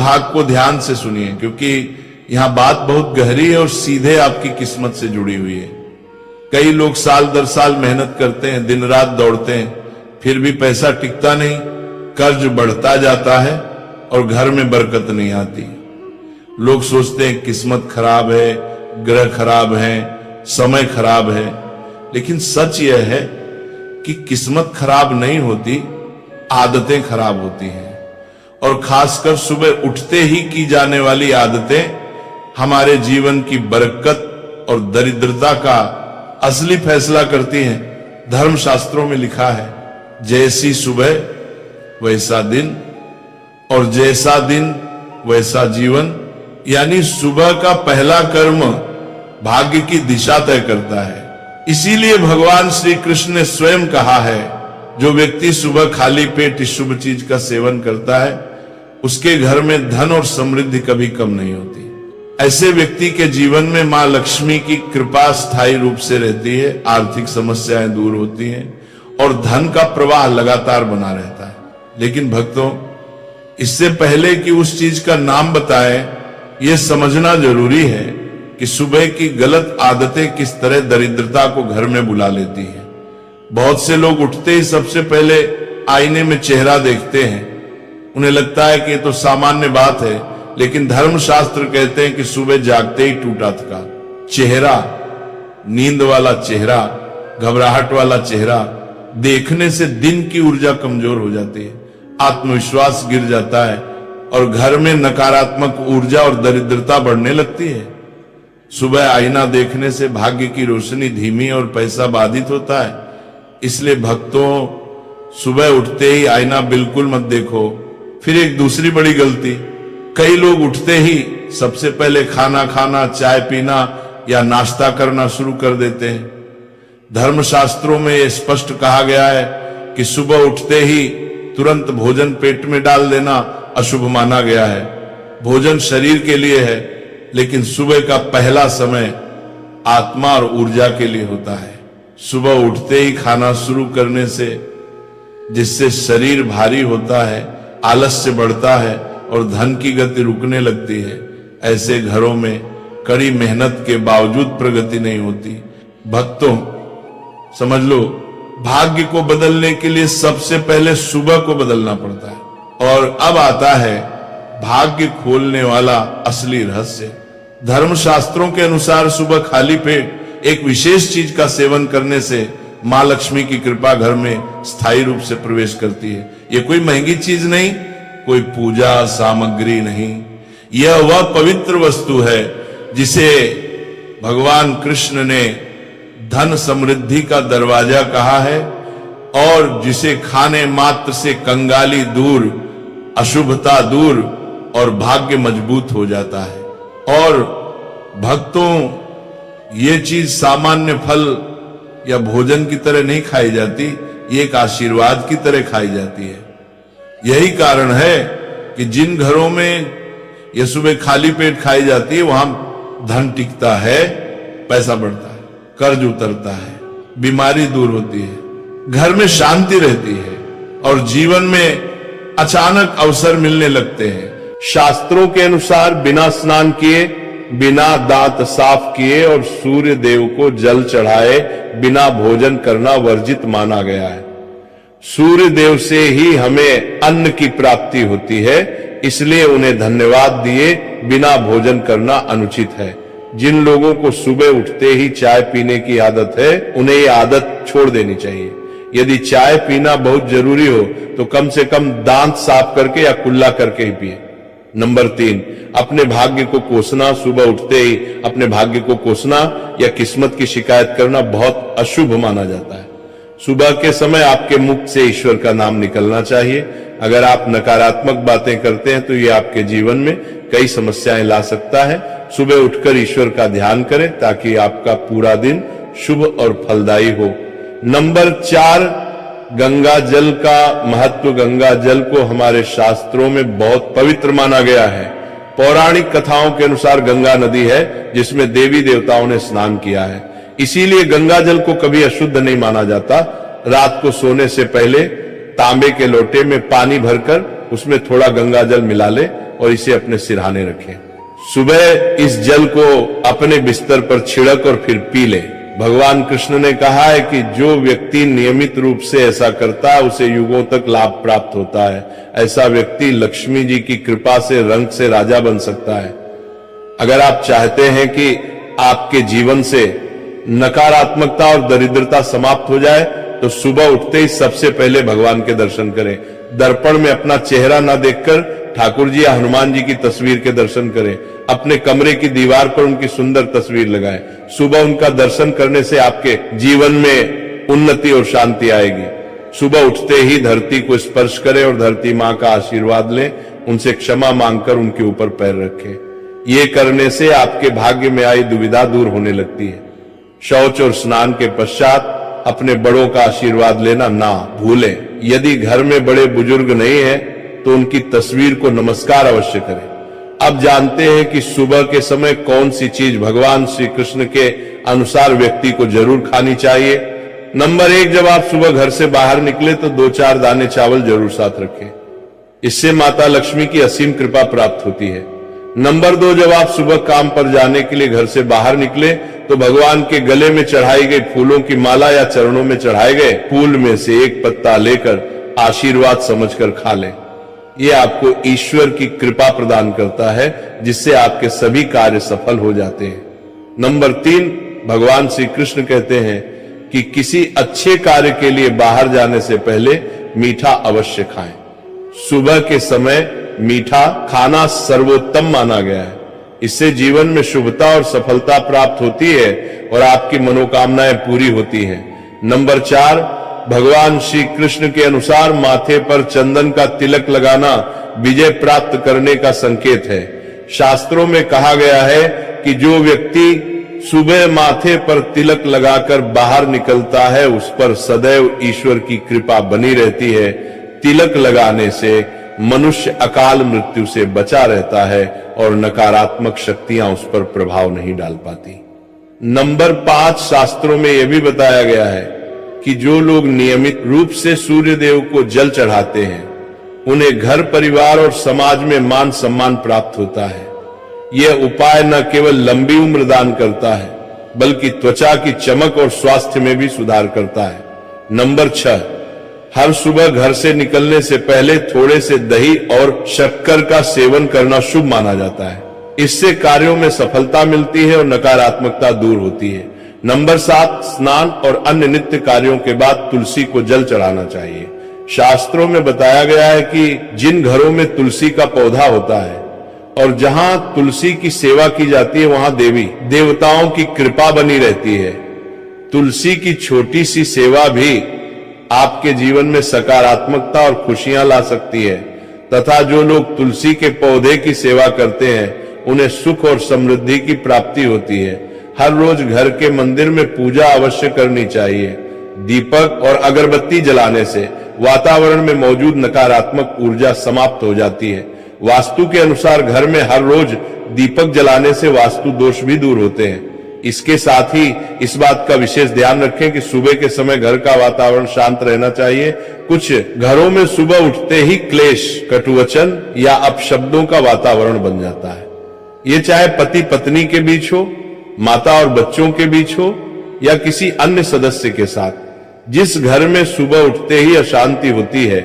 भाग को ध्यान से सुनिए, क्योंकि यहां बात बहुत गहरी है और सीधे आपकी किस्मत से जुड़ी हुई है। कई लोग साल दर साल मेहनत करते हैं, दिन रात दौड़ते हैं, फिर भी पैसा टिकता नहीं, कर्ज बढ़ता जाता है और घर में बरकत नहीं आती। लोग सोचते हैं किस्मत खराब है, ग्रह खराब है, समय खराब है, लेकिन सच यह है कि किस्मत खराब नहीं होती, आदतें खराब होती हैं। और खासकर सुबह उठते ही की जाने वाली आदतें हमारे जीवन की बरकत और दरिद्रता का असली फैसला करती हैं। धर्मशास्त्रों में लिखा है, जैसी सुबह वैसा दिन और जैसा दिन वैसा जीवन। यानी सुबह का पहला कर्म भाग्य की दिशा तय करता है। इसीलिए भगवान श्री कृष्ण ने स्वयं कहा है, जो व्यक्ति सुबह खाली पेट इस शुभ चीज का सेवन करता है, उसके घर में धन और समृद्धि कभी कम नहीं होती। ऐसे व्यक्ति के जीवन में मां लक्ष्मी की कृपा स्थायी रूप से रहती है, आर्थिक समस्याएं दूर होती हैं और धन का प्रवाह लगातार बना रहता है। लेकिन भक्तों, इससे पहले कि उस चीज का नाम बताएं, यह समझना जरूरी है कि सुबह की गलत आदतें किस तरह दरिद्रता को घर में बुला लेती हैं। बहुत से लोग उठते ही सबसे पहले आईने में चेहरा देखते हैं। उन्हें लगता है कि ये तो सामान्य बात है, लेकिन धर्मशास्त्र कहते हैं कि सुबह जागते ही टूटा थका चेहरा, नींद वाला चेहरा, घबराहट वाला चेहरा देखने से दिन की ऊर्जा कमजोर हो जाती है, आत्मविश्वास गिर जाता है और घर में नकारात्मक ऊर्जा और दरिद्रता बढ़ने लगती है। सुबह आईना देखने से भाग्य की रोशनी धीमी और पैसा बाधित होता है। इसलिए भक्तों, सुबह उठते ही आईना बिल्कुल मत देखो। फिर एक दूसरी बड़ी गलती, कई लोग उठते ही सबसे पहले खाना खाना, चाय पीना या नाश्ता करना शुरू कर देते हैं। धर्मशास्त्रों में यह स्पष्ट कहा गया है कि सुबह उठते ही तुरंत भोजन पेट में डाल देना अशुभ माना गया है। भोजन शरीर के लिए है, लेकिन सुबह का पहला समय आत्मा और ऊर्जा के लिए होता है। सुबह उठते ही खाना शुरू करने से, जिससे शरीर भारी होता है, आलस्य बढ़ता है और धन की गति रुकने लगती है। ऐसे घरों में कड़ी मेहनत के बावजूद प्रगति नहीं होती। भक्तों, समझ लो, भाग्य को बदलने के लिए सबसे पहले सुबह को बदलना पड़ता है। और अब आता है भाग्य खोलने वाला असली रहस्य। धर्मशास्त्रों के अनुसार सुबह खाली पेट एक विशेष चीज का सेवन करने से मां लक्ष्मी की कृपा घर में स्थायी रूप से प्रवेश करती है। ये कोई महंगी चीज नहीं, कोई पूजा सामग्री नहीं, यह वह पवित्र वस्तु है जिसे भगवान कृष्ण ने धन समृद्धि का दरवाजा कहा है और जिसे खाने मात्र से कंगाली दूर, अशुभता दूर और भाग्य मजबूत हो जाता है। और भक्तों, ये चीज सामान्य फल या भोजन की तरह नहीं खाई जाती, ये एक आशीर्वाद की तरह खाई जाती है। यही कारण है कि जिन घरों में यह सुबह खाली पेट खाई जाती है, वहां धन टिकता है, पैसा बढ़ता है, कर्ज उतरता है, बीमारी दूर होती है, घर में शांति रहती है और जीवन में अचानक अवसर मिलने लगते हैं। शास्त्रों के अनुसार बिना स्नान किए, बिना दांत साफ किए और सूर्य देव को जल चढ़ाए बिना भोजन करना वर्जित माना गया है। सूर्य देव से ही हमें अन्न की प्राप्ति होती है, इसलिए उन्हें धन्यवाद दिए बिना भोजन करना अनुचित है। जिन लोगों को सुबह उठते ही चाय पीने की आदत है, उन्हें ये आदत छोड़ देनी चाहिए। यदि चाय पीना बहुत जरूरी हो तो कम से कम दांत साफ करके या कुल्ला करके ही पिए। नंबर 3, अपने भाग्य को कोसना। सुबह उठते ही अपने भाग्य को कोसना या किस्मत की शिकायत करना बहुत अशुभ माना जाता है। सुबह के समय आपके मुख से ईश्वर का नाम निकलना चाहिए। अगर आप नकारात्मक बातें करते हैं तो ये आपके जीवन में कई समस्याएं ला सकता है। सुबह उठकर ईश्वर का ध्यान करें ताकि आपका पूरा दिन शुभ और फलदायी हो। नंबर 4, गंगा जल का महत्व। गंगा जल को हमारे शास्त्रों में बहुत पवित्र माना गया है। पौराणिक कथाओं के अनुसार गंगा नदी है जिसमें देवी देवताओं ने स्नान किया है, इसीलिए गंगा जल को कभी अशुद्ध नहीं माना जाता। रात को सोने से पहले तांबे के लोटे में पानी भरकर उसमें थोड़ा गंगा जल मिला ले, और इसे अपने सिरहाने रखें। सुबह इस जल को अपने बिस्तर पर छिड़क और फिर पी ले। भगवान कृष्ण ने कहा है कि जो व्यक्ति नियमित रूप से ऐसा करता है उसे युगों तक लाभ प्राप्त होता है। ऐसा व्यक्ति लक्ष्मी जी की कृपा से रंग से राजा बन सकता है। अगर आप चाहते हैं कि आपके जीवन से नकारात्मकता और दरिद्रता समाप्त हो जाए तो सुबह उठते ही सबसे पहले भगवान के दर्शन करें। दर्पण में अपना चेहरा न देखकर ठाकुर जी या हनुमान जी की तस्वीर के दर्शन करें। अपने कमरे की दीवार पर उनकी सुंदर तस्वीर लगाएं। सुबह उनका दर्शन करने से आपके जीवन में उन्नति और शांति आएगी। सुबह उठते ही धरती को स्पर्श करें और धरती मां का आशीर्वाद लें। उनसे क्षमा मांगकर उनके ऊपर पैर रखें। ये करने से आपके भाग्य में आई दुविधा दूर होने लगती है। शौच और स्नान के पश्चात अपने बड़ों का आशीर्वाद लेना ना भूलें। यदि घर में बड़े बुजुर्ग नहीं है तो उनकी तस्वीर को नमस्कार अवश्य करें। अब जानते हैं कि सुबह के समय कौन सी चीज भगवान श्री कृष्ण के अनुसार व्यक्ति को जरूर खानी चाहिए। नंबर 1, जब आप सुबह घर से बाहर निकले तो 2-4 दाने चावल जरूर साथ रखें। इससे माता लक्ष्मी की असीम कृपा प्राप्त होती है। नंबर 2, जब आप सुबह काम पर जाने के लिए घर से बाहर निकले तो भगवान के गले में चढ़ाई गई फूलों की माला या चरणों में चढ़ाए गए फूल में से एक पत्ता लेकर आशीर्वाद समझकर खा लें। यह आपको ईश्वर की कृपा प्रदान करता है जिससे आपके सभी कार्य सफल हो जाते हैं। नंबर 3, भगवान श्री कृष्ण कहते हैं कि किसी अच्छे कार्य के लिए बाहर जाने से पहले मीठा अवश्य खाएं। सुबह के समय मीठा खाना सर्वोत्तम माना गया है। इससे जीवन में शुभता और सफलता प्राप्त होती है और आपकी मनोकामनाएं पूरी होती हैं। नंबर 4, भगवान श्री कृष्ण के अनुसार माथे पर चंदन का तिलक लगाना विजय प्राप्त करने का संकेत है। शास्त्रों में कहा गया है कि जो व्यक्ति सुबह माथे पर तिलक लगाकर बाहर निकलता है उस पर सदैव ईश्वर की कृपा बनी रहती है। तिलक लगाने से मनुष्य अकाल मृत्यु से बचा रहता है और नकारात्मक शक्तियां उस पर प्रभाव नहीं डाल पाती। नंबर 5, शास्त्रों में यह भी बताया गया है कि जो लोग नियमित रूप से सूर्य देव को जल चढ़ाते हैं उन्हें घर परिवार और समाज में मान सम्मान प्राप्त होता है। यह उपाय न केवल लंबी उम्र दान करता है बल्कि त्वचा की चमक और स्वास्थ्य में भी सुधार करता है। नंबर 6, हर सुबह घर से निकलने से पहले थोड़े से दही और शक्कर का सेवन करना शुभ माना जाता है। इससे कार्यों में सफलता मिलती है और नकारात्मकता दूर होती है। नंबर 7, स्नान और अन्य नित्य कार्यों के बाद तुलसी को जल चढ़ाना चाहिए। शास्त्रों में बताया गया है कि जिन घरों में तुलसी का पौधा होता है और जहां तुलसी की सेवा की जाती है वहां देवी देवताओं की कृपा बनी रहती है। तुलसी की छोटी सी सेवा भी आपके जीवन में सकारात्मकता और खुशियां ला सकती है तथा जो लोग तुलसी के पौधे की सेवा करते हैं उन्हें सुख और समृद्धि की प्राप्ति होती है। हर रोज घर के मंदिर में पूजा अवश्य करनी चाहिए। दीपक और अगरबत्ती जलाने से वातावरण में मौजूद नकारात्मक ऊर्जा समाप्त हो जाती है। वास्तु के अनुसार घर में हर रोज दीपक जलाने से वास्तु दोष भी दूर होते हैं। इसके साथ ही इस बात का विशेष ध्यान रखें कि सुबह के समय घर का वातावरण शांत रहना चाहिए। कुछ घरों में सुबह उठते ही क्लेश, कटुवचन या अपशब्दों का वातावरण बन जाता है। ये चाहे पति पत्नी के बीच हो, माता और बच्चों के बीच हो या किसी अन्य सदस्य के साथ। जिस घर में सुबह उठते ही अशांति होती है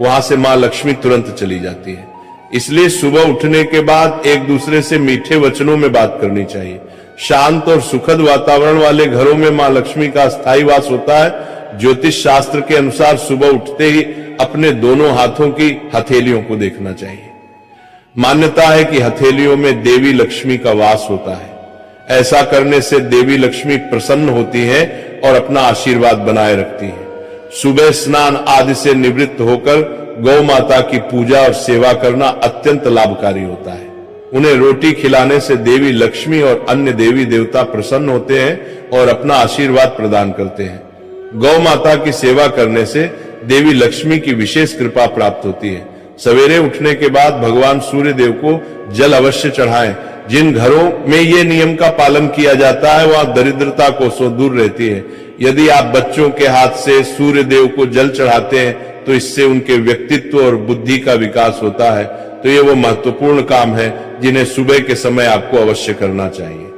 वहां से मां लक्ष्मी तुरंत चली जाती है। इसलिए सुबह उठने के बाद एक दूसरे से मीठे वचनों में बात करनी चाहिए। शांत और सुखद वातावरण वाले घरों में मां लक्ष्मी का स्थायी वास होता है। ज्योतिष शास्त्र के अनुसार सुबह उठते ही अपने दोनों हाथों की हथेलियों को देखना चाहिए। मान्यता है कि हथेलियों में देवी लक्ष्मी का वास होता है। ऐसा करने से देवी लक्ष्मी प्रसन्न होती है और अपना आशीर्वाद बनाए रखती है। सुबह स्नान आदि से निवृत्त होकर गौ माता की पूजा और सेवा करना अत्यंत लाभकारी होता है। उन्हें रोटी खिलाने से देवी लक्ष्मी और अन्य देवी देवता प्रसन्न होते हैं और अपना आशीर्वाद प्रदान करते हैं। गौ माता की सेवा करने से देवी लक्ष्मी की विशेष कृपा प्राप्त होती है। सवेरे उठने के बाद भगवान सूर्य देव को जल अवश्य चढ़ाएं। जिन घरों में ये नियम का पालन किया जाता है वहां दरिद्रता कोसों दूर रहती है। यदि आप बच्चों के हाथ से सूर्य देव को जल चढ़ाते हैं तो इससे उनके व्यक्तित्व और बुद्धि का विकास होता है। तो ये वो महत्वपूर्ण काम है जिन्हें सुबह के समय आपको अवश्य करना चाहिए।